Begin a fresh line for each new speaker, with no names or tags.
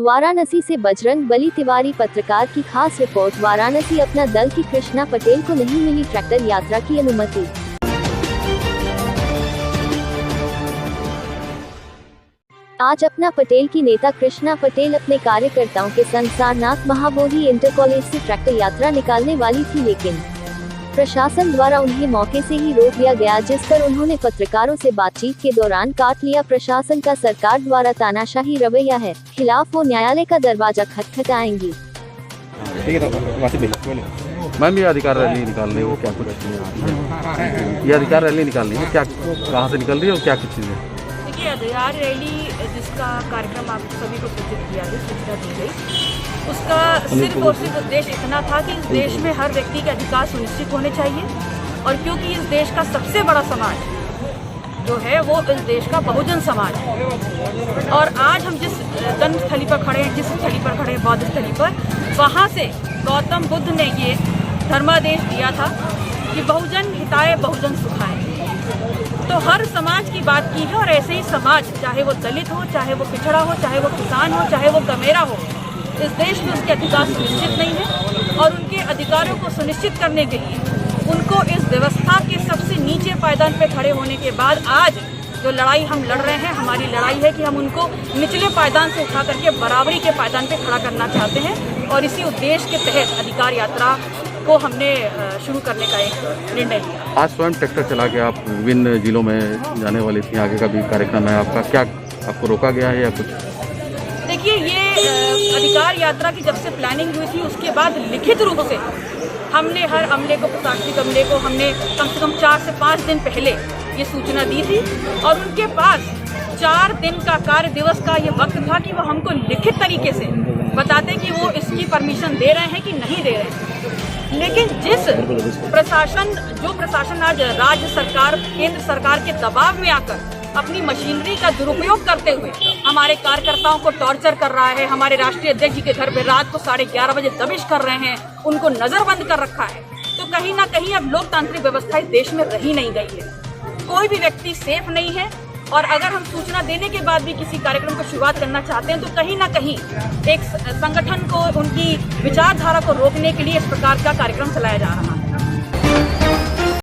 वाराणसी से बजरंग बली तिवारी पत्रकार की खास रिपोर्ट। वाराणसी अपना दल की कृष्णा पटेल को नहीं मिली ट्रैक्टर यात्रा की अनुमति। आज अपना पटेल की नेता कृष्णा पटेल अपने कार्यकर्ताओं के संग सारनाथ महाबोधि इंटर कॉलेज से ट्रैक्टर यात्रा निकालने वाली थी, लेकिन प्रशासन द्वारा उन्हें मौके से ही रोक लिया गया, जिस पर उन्होंने पत्रकारों से बातचीत के दौरान काट लिया। प्रशासन का सरकार द्वारा तानाशाही रवैया है, खिलाफ वो न्यायालय का दरवाजा खटखटाएंगी।
मैम, ये अधिकार रैली निकालने वो क्या कुछ ये अधिकार रैली निकालनी है क्या, कहाँ से निकल रही है और क्या कुछ चीज़ है?
देखिए, अधिकार रैली जिसका कार्यक्रम आप सभी को सूचित किया गया, सूचना दी गई, उसका सिर्फ और सिर्फ उद्देश्य इतना था कि इस देश में हर व्यक्ति के अधिकार सुनिश्चित होने चाहिए, और क्योंकि इस देश का सबसे बड़ा समाज जो है वो इस देश का बहुजन समाज है। और आज हम जिस जन्म स्थली पर खड़े हैं, जिस स्थली पर खड़े हैं, बौद्ध स्थली पर, वहाँ से गौतम बुद्ध ने ये धर्मादेश दिया था कि बहुजन हिताय बहुजन सुखाय। तो हर समाज की बात की है, और ऐसे ही समाज, चाहे वो दलित हो, चाहे वो पिछड़ा हो, चाहे वो किसान हो, चाहे वो गमेरा हो, इस देश में उसके अधिकार सुनिश्चित नहीं है। और उनके अधिकारों को सुनिश्चित करने के लिए उनको इस व्यवस्था के सबसे नीचे पायदान पे खड़े होने के बाद आज जो लड़ाई हम लड़ रहे हैं, हमारी लड़ाई है कि हम उनको निचले पायदान से उठा करके बराबरी के पायदान पे खड़ा करना चाहते हैं। और इसी उद्देश्य के तहत अधिकार यात्रा को हमने शुरू करने का एक निर्णय लिया।
आज स्वयं ट्रैक्टर चला के आप विभिन्न जिलों में जाने वाली थी, आगे का भी कार्यक्रम है आपका, क्या आपको रोका गया है या कुछ?
देखिए, ये अधिकार यात्रा की जब से प्लानिंग हुई थी, उसके बाद लिखित रूप से हमने हर अमले को, प्रशासनिक अमले को हमने कम से कम 4 से 5 दिन पहले ये सूचना दी थी, और उनके पास 4 दिन का कार्य दिवस का ये वक्त था कि वो हमको लिखित तरीके से बताते कि वो इसकी परमिशन दे रहे हैं कि नहीं दे रहे हैं। लेकिन जो प्रशासन आज राज्य सरकार, केंद्र सरकार के दबाव में आकर अपनी मशीनरी का दुरुपयोग करते हुए हमारे कार्यकर्ताओं को टॉर्चर कर रहा है, हमारे राष्ट्रीय अध्यक्ष जी के घर पे रात को 11:30 बजे दबिश कर रहे हैं, उनको नजरबंद कर रखा है, तो कहीं ना कहीं अब लोकतांत्रिक व्यवस्था इस देश में रही नहीं गई है। कोई भी व्यक्ति सेफ नहीं है, और अगर हम सूचना देने के बाद भी किसी कार्यक्रम को शुरुआत करना चाहते हैं तो कहीं ना कहीं एक संगठन को, उनकी विचारधारा को रोकने के लिए इस प्रकार का कार्यक्रम चलाया जा रहा है।